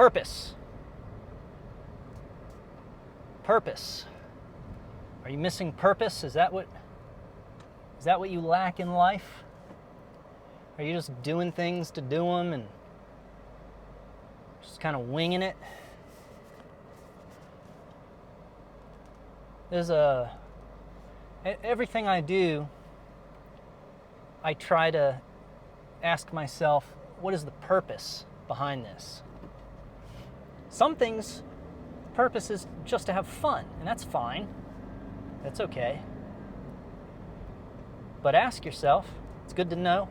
Purpose. Purpose. Are you missing purpose? Is that what you lack in life? Are you just doing things to do them and just kind of winging it? Everything I do, I try to ask myself, what is the purpose behind this? Some things, the purpose is just to have fun, and that's fine. That's okay. But ask yourself, it's good to know.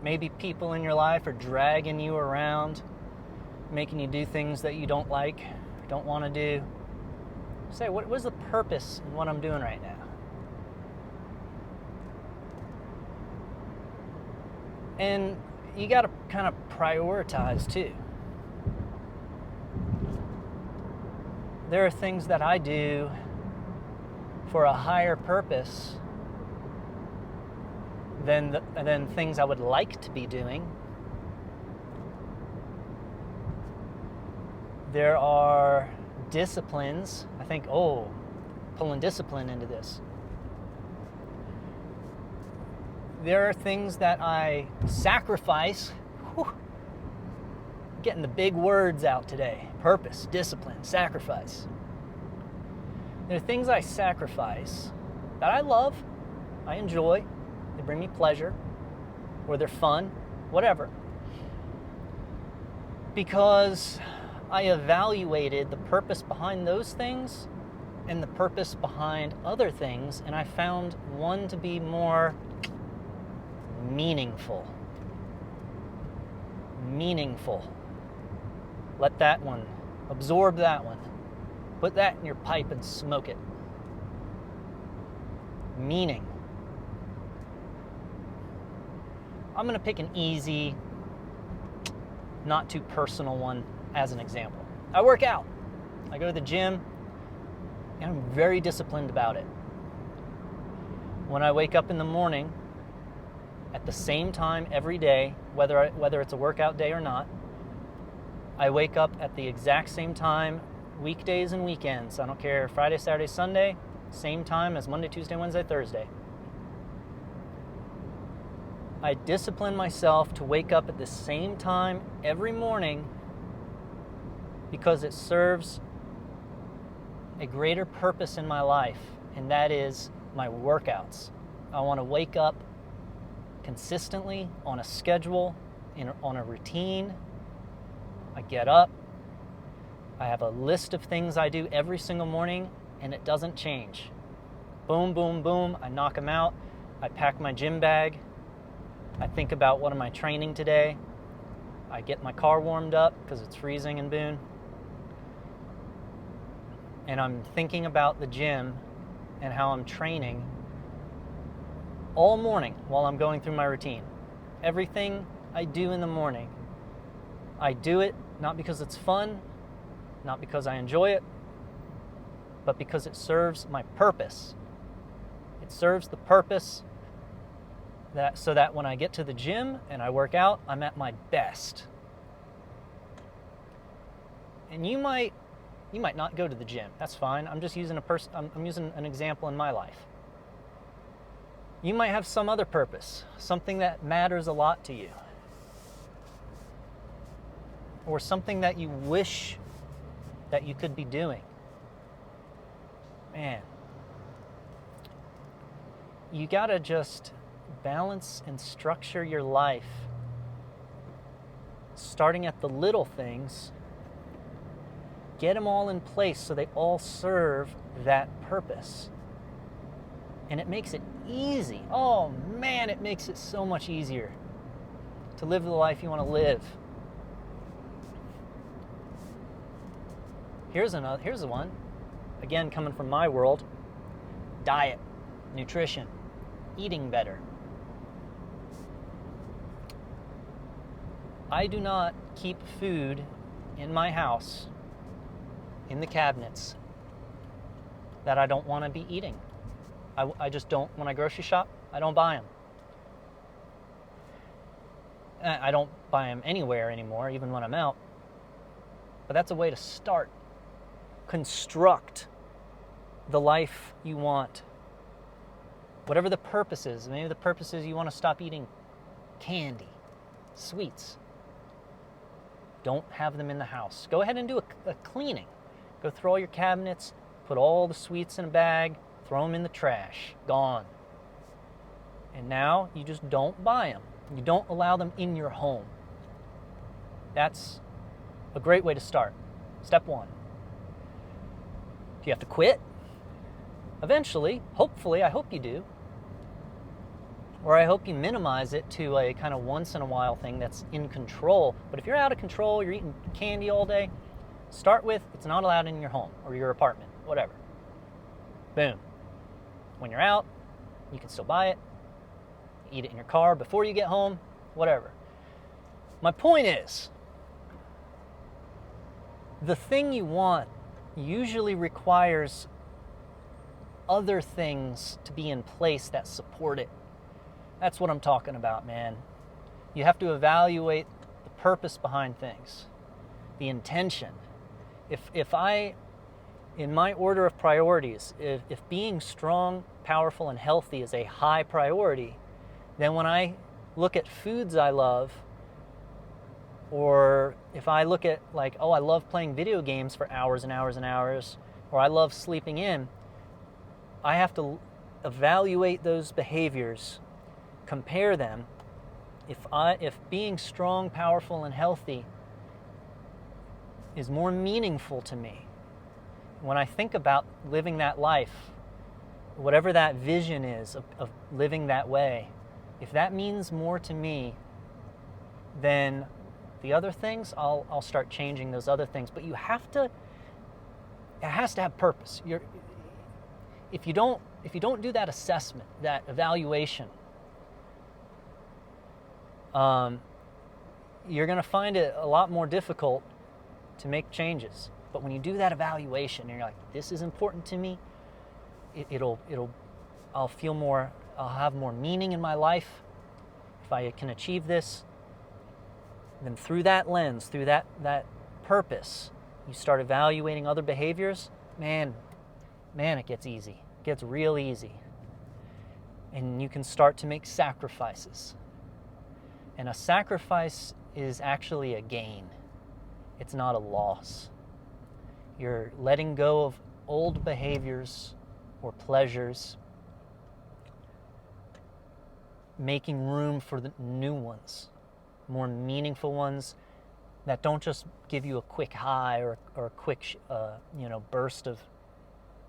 Maybe people in your life are dragging you around, making you do things that you don't like, don't want to do. Say, what is the purpose in what I'm doing right now? And you got to kind of prioritize too. There are things that I do for a higher purpose than things I would like to be doing. There are disciplines. I think, pulling discipline into this. There are things that I sacrifice. Getting the big words out today. Purpose, discipline, sacrifice. There are things I sacrifice that I love, I enjoy, they bring me pleasure, or they're fun, whatever. Because I evaluated the purpose behind those things and the purpose behind other things, and I found one to be more meaningful. Meaningful. Let that one, absorb that one. Put that in your pipe and smoke it. Meaning. I'm going to pick an easy, not too personal one as an example. I work out. I go to the gym, and I'm very disciplined about it. When I wake up in the morning, at the same time every day, whether it's a workout day or not, I wake up at the exact same time, weekdays and weekends. I don't care, Friday, Saturday, Sunday, same time as Monday, Tuesday, Wednesday, Thursday. I discipline myself to wake up at the same time every morning because it serves a greater purpose in my life, and that is my workouts. I want to wake up consistently on a schedule, on a routine. I get up. I have a list of things I do every single morning, and it doesn't change. Boom, boom, boom. I knock them out. I pack my gym bag. I think about what am I training today. I get my car warmed up because it's freezing in Boone. And I'm thinking about the gym and how I'm training all morning while I'm going through my routine. Everything I do in the morning, I do it not because it's fun, not because I enjoy it, but because it serves my purpose. It serves the purpose so that when I get to the gym and I work out, I'm at my best. And you might not go to the gym. That's fine. I'm just using I'm using an example in my life. You might have some other purpose, something that matters a lot to you, or something that you wish that you could be doing. Man, you gotta just balance and structure your life, starting at the little things. Get them all in place so they all serve that purpose. And it makes it easy. Oh man, it makes it so much easier to live the life you want to live. Here's the one. Again, coming from my world. Diet, nutrition, eating better. I do not keep food in my house, in the cabinets, that I don't want to be eating. I just don't, when I grocery shop, I don't buy them. I don't buy them anywhere anymore, even when I'm out. But that's a way to start. Construct the life you want. Whatever the purpose is. Maybe the purpose is you want to stop eating candy, sweets. Don't have them in the house. Go ahead and do a cleaning. Go through all your cabinets, put all the sweets in a bag, throw them in the trash. Gone. And now you just don't buy them. You don't allow them in your home. That's a great way to start. Step one. Do you have to quit? Eventually, hopefully, I hope you do. Or I hope you minimize it to a kind of once in a while thing that's in control. But if you're out of control, you're eating candy all day, start with it's not allowed in your home or your apartment, whatever. Boom. When you're out, you can still buy it. Eat it in your car before you get home, whatever. My point is, the thing you want usually requires other things to be in place that support it. That's what I'm talking about, man. You have to evaluate the purpose behind things, the intention. If I, in my order of priorities, if being strong, powerful, and healthy is a high priority, then when I look at foods I love, or if I look at like, oh, I love playing video games for hours and hours and hours, or I love sleeping in, I have to evaluate those behaviors, compare them. If being strong, powerful, and healthy is more meaningful to me, when I think about living that life, whatever that vision is of living that way, if that means more to me, then the other things, I'll start changing those other things. But it has to have purpose. If you don't do that assessment, that evaluation, you're going to find it a lot more difficult to make changes. But when you do that evaluation, and you're like, this is important to me, I'll have more meaning in my life if I can achieve this. Then through that lens, through that purpose, you start evaluating other behaviors, man, it gets easy. It gets real easy. And you can start to make sacrifices. And a sacrifice is actually a gain. It's not a loss. You're letting go of old behaviors or pleasures, making room for the new ones, more meaningful ones that don't just give you a quick high or a quick burst of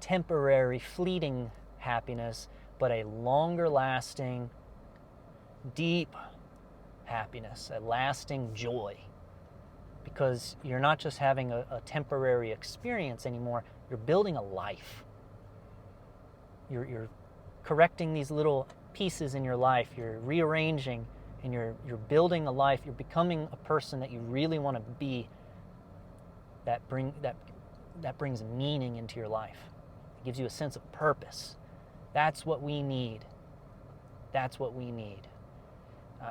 temporary, fleeting happiness, but a longer lasting, deep happiness, a lasting joy. Because you're not just having a temporary experience anymore, you're building a life. You're correcting these little pieces in your life, you're rearranging, and you're building a life, you're becoming a person that you really want to be, that brings meaning into your life. It gives you a sense of purpose. That's what we need. That's what we need.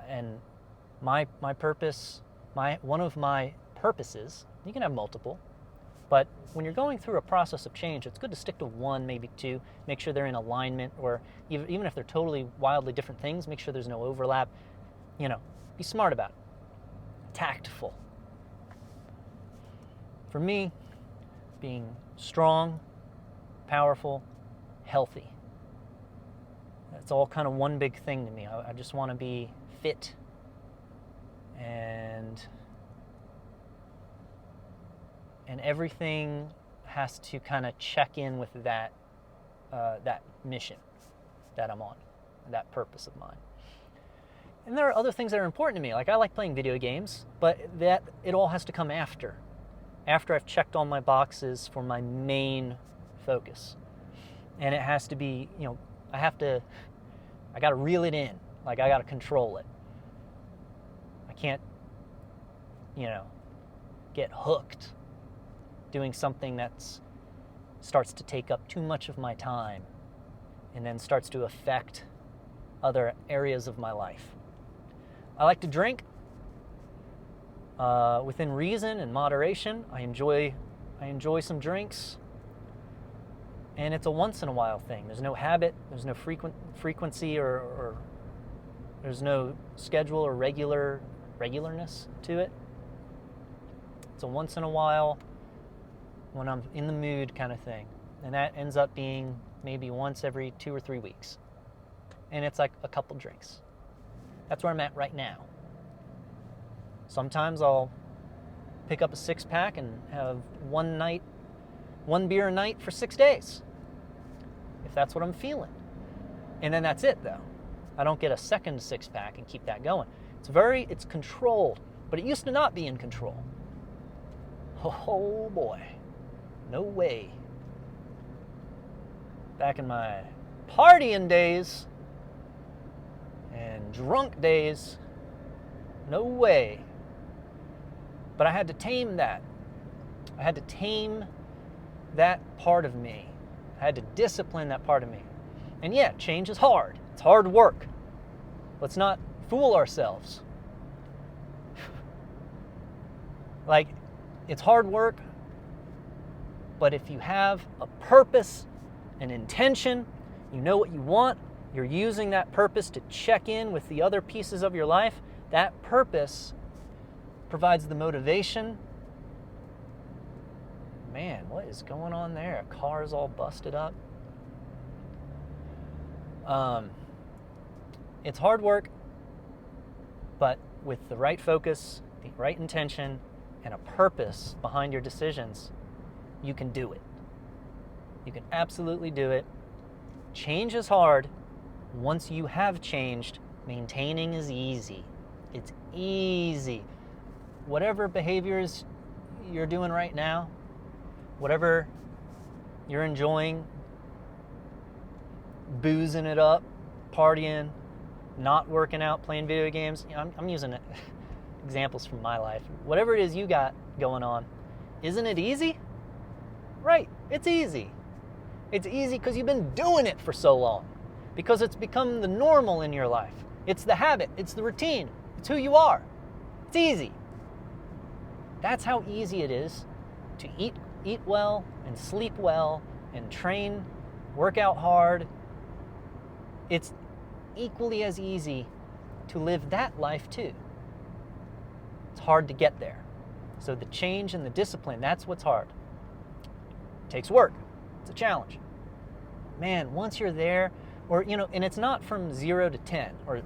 And my purpose, one of my purposes, you can have multiple, but when you're going through a process of change, it's good to stick to one, maybe two, make sure they're in alignment, or even if they're totally wildly different things, make sure there's no overlap. Be smart about it. Tactful. For me, being strong, powerful, healthy, it's all kind of one big thing to me. I just want to be fit and everything has to kind of check in with that mission that I'm on, that purpose of mine. And there are other things that are important to me. Like I like playing video games, but that it all has to come after I've checked all my boxes for my main focus. And it has to be, I got to reel it in. Like I got to control it. I can't, get hooked doing something that starts to take up too much of my time and then starts to affect other areas of my life. I like to drink. within reason and moderation. I enjoy some drinks, and it's a once in a while thing. There's no habit, there's no frequency, or there's no schedule or regularness to it. It's a once in a while, when I'm in the mood kind of thing. And that ends up being maybe once every 2 or 3 weeks. And it's like a couple drinks. That's where I'm at right now. Sometimes I'll pick up a 6-pack and have one beer a night for 6 days, if that's what I'm feeling. And then that's it, though. I don't get a second 6-pack and keep that going. It's controlled, but it used to not be in control. Oh boy, no way. Back in my partying days and drunk days, no way. But I had to tame that. I had to tame that part of me. I had to discipline that part of me. And yeah, change is hard. It's hard work. Let's not fool ourselves. Like, it's hard work, but if you have a purpose, an intention, you know what you want, you're using that purpose to check in with the other pieces of your life, that purpose provides the motivation. Man, what is going on there? A car's all busted up. It's hard work, but with the right focus, the right intention, and a purpose behind your decisions, you can do it. You can absolutely do it. Change is hard. Once you have changed, maintaining is easy. It's easy. Whatever behaviors you're doing right now, whatever you're enjoying, boozing it up, partying, not working out, playing video games, I'm using examples from my life. Whatever it is you got going on, isn't it easy? Right, it's easy. It's easy because you've been doing it for so long. Because it's become the normal in your life. It's the habit, it's the routine, it's who you are. It's easy. That's how easy it is to eat well and sleep well and train, work out hard. It's equally as easy to live that life too. It's hard to get there. So the change and the discipline, that's what's hard. It takes work. It's a challenge. Man, once you're there, and it's not from 0 to 10 or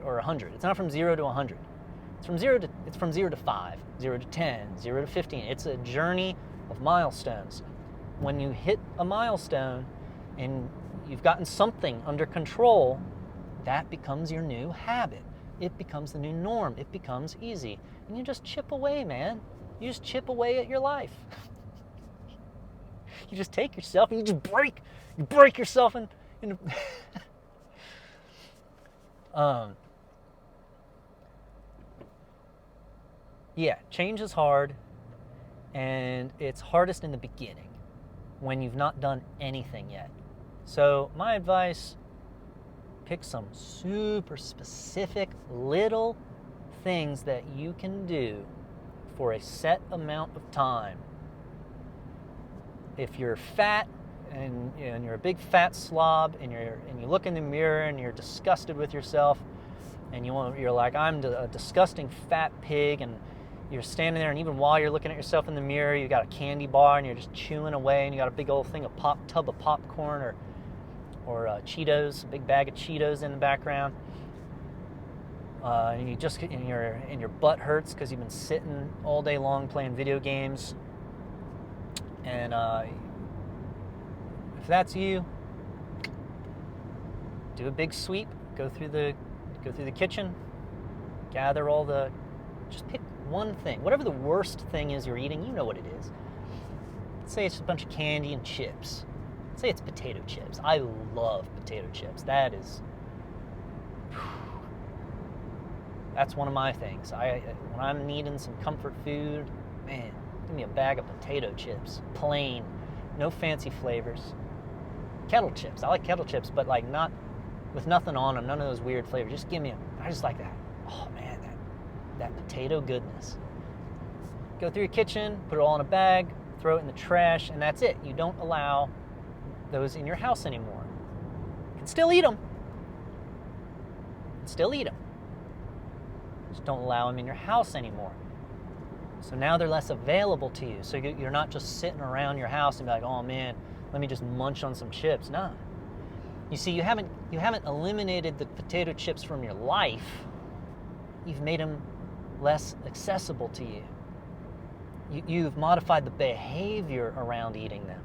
100. It's not from 0 to 100. It's from 0 to 5, 0 to 10, 0 to 15. It's a journey of milestones. When you hit a milestone and you've gotten something under control, that becomes your new habit. It becomes the new norm. It becomes easy. And you just chip away, man. You just chip away at your life. You just take yourself and you break yourself in yeah, change is hard, and it's hardest in the beginning when you've not done anything yet. So my advice, pick some super specific little things that you can do for a set amount of time. If you're fat and you're a big fat slob and you look in the mirror and you're disgusted with yourself and you're like, I'm a disgusting fat pig, and you're standing there, and even while you're looking at yourself in the mirror, you got a candy bar and you're just chewing away, and you got a big old thing of tub of popcorn or Cheetos, a big bag of Cheetos in the background. And your butt hurts because you've been sitting all day long playing video games. And if that's you, do a big sweep. Go through the kitchen. Just pick one thing. Whatever the worst thing is you're eating, you know what it is. Let's say it's a bunch of candy and chips. Let's say it's potato chips. I love potato chips. That's one of my things. When I'm needing some comfort food, man, give me a bag of potato chips, plain, no fancy flavors. Kettle chips, I like kettle chips, but like not with nothing on them, none of those weird flavors. Just give me them. I just like that. Oh man, that potato goodness. Go through your kitchen, put it all in a bag, throw it in the trash, and that's it. You don't allow those in your house anymore. You can still eat them. Just don't allow them in your house anymore. So now they're less available to you. So you're not just sitting around your house and be like, oh man, let me just munch on some chips. Nah. You see, you haven't eliminated the potato chips from your life. You've made them less accessible to you. You've modified the behavior around eating them.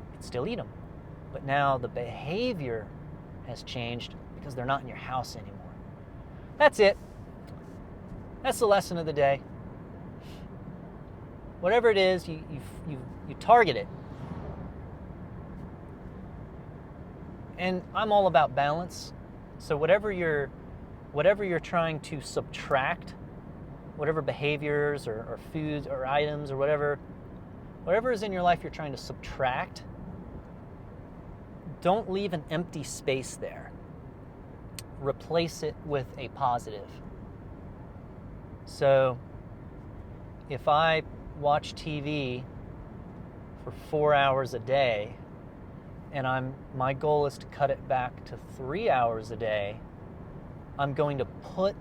You can still eat them, but now the behavior has changed because they're not in your house anymore. That's it. That's the lesson of the day. Whatever it is, you target it. And I'm all about balance. So whatever you're trying to subtract, whatever behaviors or foods or items or whatever is in your life you're trying to subtract, don't leave an empty space there. Replace it with a positive. So if I watch TV for 4 hours a day and my goal is to cut it back to 3 hours a day, I'm going to put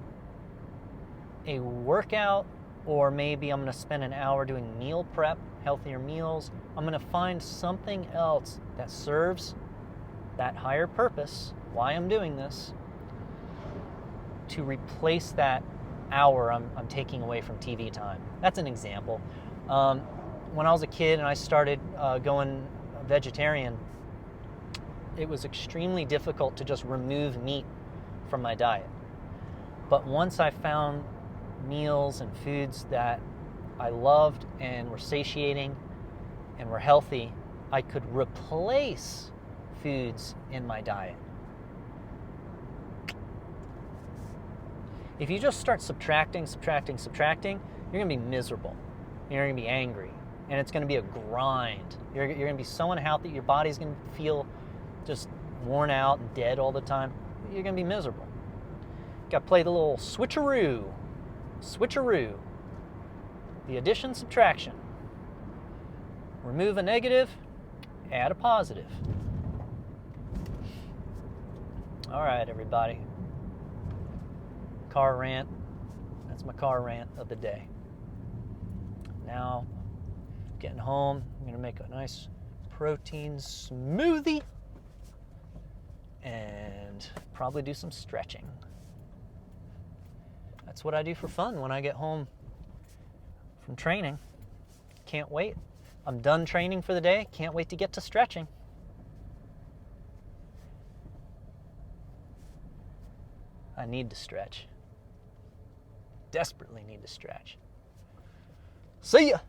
a workout, or maybe I'm going to spend an hour doing meal prep, healthier meals. I'm going to find something else that serves that higher purpose, why I'm doing this, to replace that hour I'm taking away from TV time. That's an example. When I was a kid and I started going vegetarian, it was extremely difficult to just remove meat from my diet. But once I found meals and foods that I loved and were satiating and were healthy, I could replace foods in my diet. If you just start subtracting, you're going to be miserable. You're going to be angry. And it's going to be a grind. You're going to be so unhealthy. Your body's going to feel just worn out and dead all the time. You're going to be miserable. Got to play the little switcheroo. The addition, subtraction. Remove a negative, add a positive. All right, everybody. Car rant. That's my car rant of the day. Now, getting home, I'm going to make a nice protein smoothie and probably do some stretching. That's what I do for fun when I get home from training. Can't wait. I'm done training for the day. Can't wait to get to stretching. I need to stretch. Desperately need to stretch. See ya!